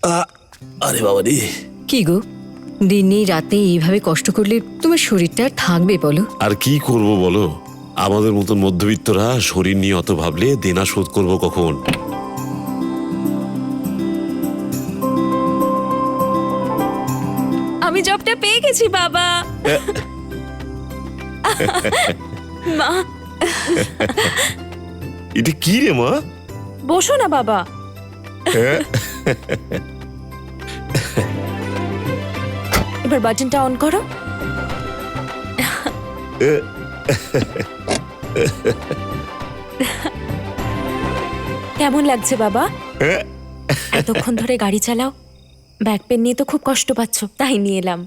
আরে বাবা রে, কি গো, দিনে রাতে এইভাবে কষ্ট করলে তোমার শরীরটা আর থাকবে বলো? আর কি করব বলো, আমাদের মতন মধ্যবিত্তরা শরীর নিয়ে অত ভাবলে দেনা শোধ করব কখন? আমি জবটা পেয়ে গেছি বাবা। মা, এটা কি রে মা? বসো না বাবা। এবার বাটনটা অন করো। কেমন লাগছে বাবা? এতক্ষণ ধরে গাড়ি চালাও, ব্যাক পেন নিয়ে তো খুব কষ্ট পাচ্ছ, তাই নিয়ে এলাম।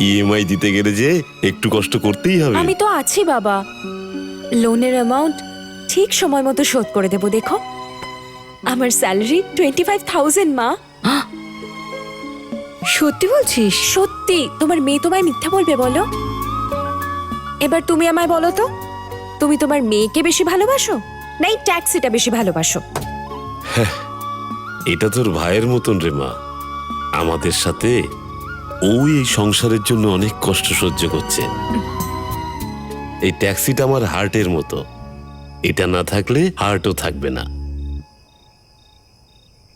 ইএমআই দিতে গেলে যে একটু কষ্ট করতেই হবে। আমি তো আছি বাবা, লোনের অ্যামাউন্ট ঠিক সময় মতো শোধ করে দেবো। দেখো, আমার স্যালারি 25,000 মা। সত্যি বলছিস? সত্যি। তোমার মেয়ে তোমায় মিথ্যা বলবে বলো? এবার তুমি আমায় বলো তো, তুমি তোমার মেয়েকে বেশি ভালোবাসো না এই ট্যাক্সিটা বেশি ভালোবাসো? এটা তোর ভাইয়ের মতন রে মা, আমাদের সাথে ওই এই সংসারের জন্য অনেক কষ্ট সহ্য করছে। এই ট্যাক্সিটা আমার হার্টের মতো, এটা না থাকলে হার্টও থাকবে না,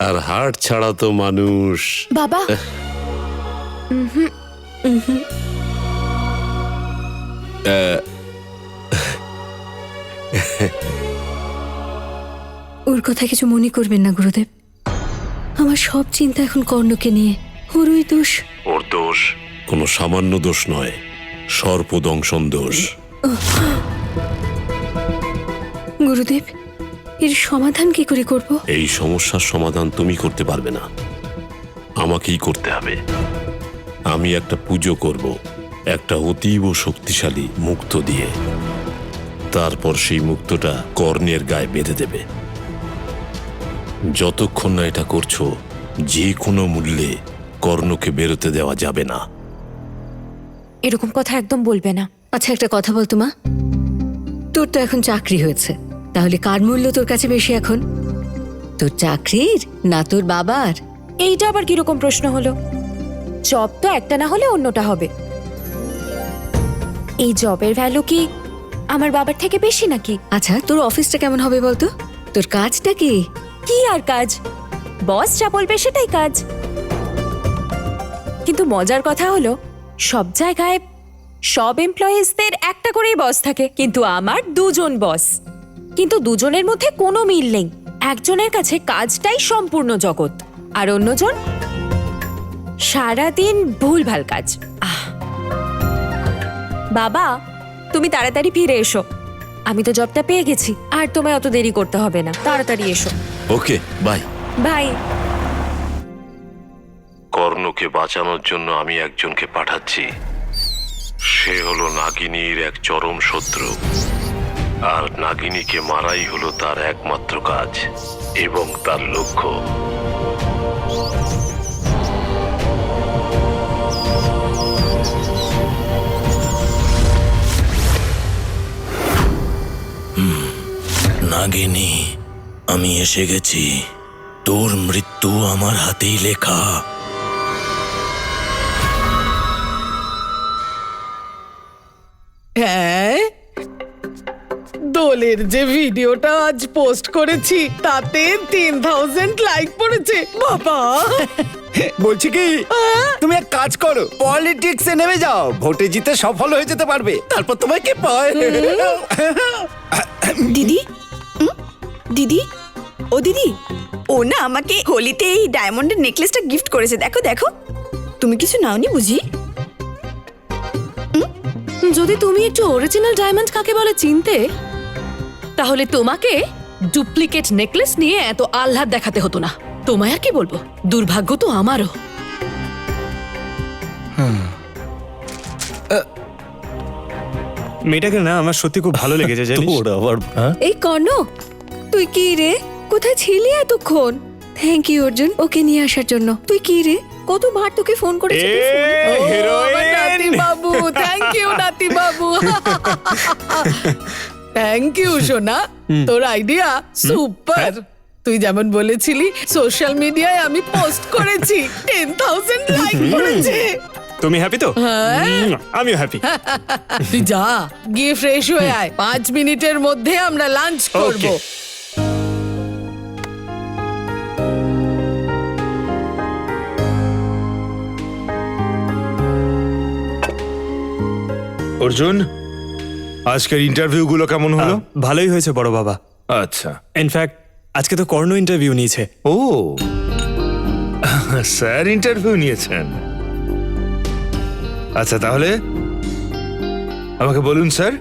আর হার্ট ছাড়া তো মানুষ। বাবা, ওর কথা কিছু মনে করবেন না গুরুদেব, আমার সব চিন্তা এখন কর্ণকে নিয়ে। ওরই দোষ। ওর দোষ কোনো সামান্য দোষ নয়, সর্পদংশন দোষ। গুরুদেব, এর সমাধান কি করে করব? এই সমস্যার সমাধান তুমি করতে পারবে না, আমাকেই করতে হবে। আমি একটা পুজো করব, একটা অতীব শক্তিশালী মুক্তো দিয়ে। তারপর সেই মুক্তটা কর্ণের গায়ে বেঁধে দেবে। যতক্ষণ না এটা করছো, যে কোনো মূল্যে কর্ণকে বেরোতে দেওয়া যাবে না। এরকম কথা একদম বলবে না। আচ্ছা, একটা কথা বলতো মা, তোর তো এখন চাকরি হয়েছে, তাহলে কার মূল্য তোর কাছে বেশি এখন? তোর চাকরির না তোর বাবার? এইটা আবার কিরকম প্রশ্ন হলো? জব তো একটা না হলে অন্যটা হবে। এই জবের ভ্যালু কি আমার বাবার থেকে বেশি নাকি? আচ্ছা, তোর অফিসটা কেমন হবে বলতো? তোর কাজটা কি? কি আর কাজ, বস যা বলবে সেটাই কাজ। কিন্তু মজার কথা হলো, সব জায়গায় সব এমপ্লয়িজদের একটা করেই বস থাকে, কিন্তু আমার দুজন বস। কিন্তু দুজনের মধ্যে কোনো মিল নেই। একজনের কাছে কাজটাই সম্পূর্ণ জগৎ, আর অন্যজন সারাদিন ভুলভাল কাজ। বাবা, তুমি তাড়াতাড়ি ফিরে এসো, আমি তো জবটা পেয়ে গেছি, আর তোমায় অত দেরি করতে হবে না, তাড়াতাড়ি এসো। ওকে, বাই। বাই। কর্ণকে বাঁচানোর জন্য আমি একজনকে পাঠাচ্ছি। সে হলো নাগিনীর এক চরম শত্রু, আর নাগিনীকে মারাই হলো তার একমাত্র কাজ এবং তার লক্ষ্য। নাগিনী, আমি এসে গেছি। তোর মৃত্যু আমার হাতেই লেখা। হ্যাঁ, দোলের যে ভিডিওটা আজ পোস্ট করেছি তাতে 10,000 লাইক পড়েছে। বাবা, বলছি কি, তুমি এক কাজ করো, পলিটিক্সে নেমে যাও, ভোটে জিতে সফল হয়ে যেতে পারবে, তারপর তোমায় কি পায়। দিদি, দিদি, ও দিদি, ও না আমাকে হোলিতে এই ডায়মন্ডের নেকলেসটা গিফট করেছে। দেখো দেখো, তুমি কিছু নাওনি বুঝি? যদি তুমি একটু অরিজিনাল ডায়মন্ড কাকে বলে চিনতে, তাহলে তোমাকে ডুপ্লিকেট নেকলেস নিয়ে এত আহ্লাদ দেখাতে হতো না। তোমায় আর কি বলবো, দুর্ভাগ্য তো আমারও। মেয়েটাকে না আমার সত্যি খুব ভালো লেগেছে জানিস। তোর আবার এই কর্ণ, তুই কি রে? কোথায় ছিলি এতক্ষণ? থ্যাংক ইউ অর্জুন, ওকে নিয়ে আসার জন্য। তুই কি রে, কতবার তোকে ফোন করেছি? নাতি বাবু, থ্যাংক ইউ নাতি বাবু। থ্যাংক ইউ সোনা, তোর আইডিয়া সুপার। তুই যেমন বলেছিলি সোশ্যাল মিডিয়ায় আমি পোস্ট করেছি 10,000 লাইক পড়েছে। তুমি হ্যাপি তো হ্যাঁ। আমিও হ্যাপি। তুই যা গিয়ে ফ্রেশ হয়ে আয়, 5 মিনিটের মধ্যে আমরা লাঞ্চ করব। Okay. অর্জুন, আজকের ইন্টারভিউগুলো কেমন হলো? ভালোই হয়েছে বড় বাবা। আচ্ছা। ইনফ্যাক্ট আজকে তো কর্ণ ইন্টারভিউ নিয়েছে। ও স্যার ইন্টারভিউ নিয়েছেন। আচ্ছা, তাহলে আমাকে বলুন স্যার,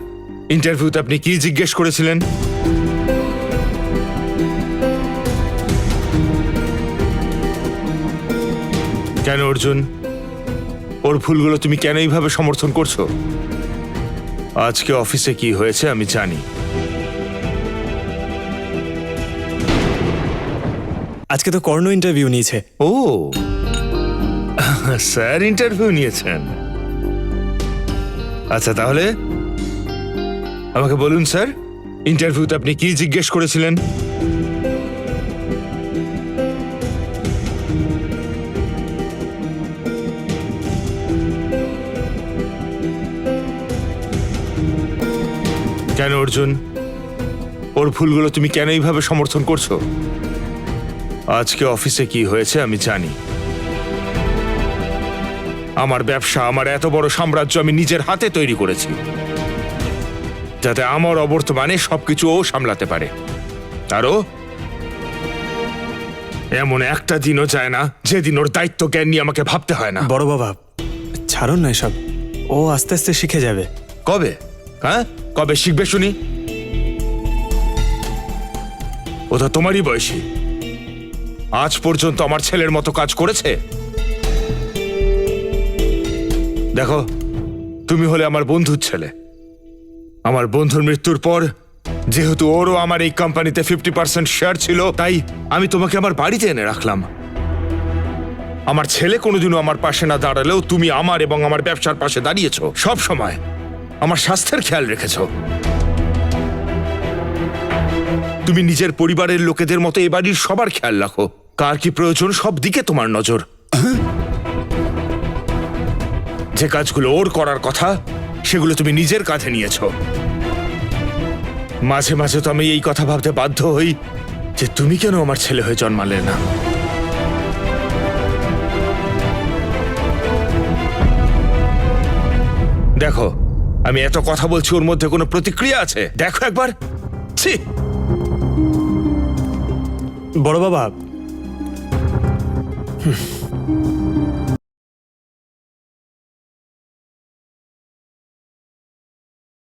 ইন্টারভিউতে আপনি কি জিজ্ঞেস করেছিলেন? কেন অর্জুন, ওর ভুলগুলো তুমি কেন এইভাবে সমর্থন করছো? আজকে অফিসে কি হয়েছে আমি জানি। আজকে তো কর্ণ ইন্টারভিউ নিয়েছে। ও স্যার ইন্টারভিউ নিয়েছেন। আচ্ছা, তাহলে আমাকে বলুন স্যার, ইন্টারভিউতে আপনি কি জিজ্ঞেস করেছিলেন? কেন অর্জুন, ওর ভুলগুলো তুমি কেন এইভাবে সমর্থন করছো? আজকে অফিসে কি হয়েছে আমি জানি। আমার ব্যবসা, আমার এত বড় সাম্রাজ্য আমি নিজের হাতে তৈরি করেছি, যাতে আমার অবর্তমানে সবকিছু ও সামলাতে পারে। আরও এমন একটা দিনও যায় না যেদিন ওর দায়িত্ব জ্ঞান নিয়ে আমাকে ভাবতে হয় না। বড় বাবা ছাড়ুন না এসব, ও আস্তে আস্তে শিখে যাবে। কবে? হ্যাঁ, কবে শিখবে শুনি? ও তো তোমারই বয়সী। আজ পর্যন্ত আমার ছেলের মতো কাজ করেছে? দেখো, তুমি হলে আমার বন্ধুর ছেলে। আমার বন্ধুর মৃত্যুর পর যেহেতু ওরও আমার এই কোম্পানিতে 50% শেয়ার ছিল, তাই আমি তোমাকে আমার বাড়িতে এনে রাখলাম। আমার ছেলে কোনোদিনও আমার পাশে না দাঁড়ালেও তুমি আমার এবং আমার ব্যবসার পাশে দাঁড়িয়েছো। সব সময় আমার স্বাস্থ্যের খেয়াল রেখেছো। তুমি নিজের পরিবারের লোকেদের মতো এ বাড়ির সবার খেয়াল রাখো। কার কি প্রয়োজন সব দিকে তোমার নজর। যে কাজগুলো ওর করার কথা সেগুলো তুমি নিজের কাঁধে নিয়েছো। মাঝে মাঝে তো আমি এই কথা ভাবতে বাধ্য হই যে তুমি কেন আমার ছেলে হয়ে জন্মালে না। দেখো, আমি এত কথা বলছি, ওর মধ্যে কোনো প্রতিক্রিয়া আছে? দেখো একবার। ছি! বড় বাবা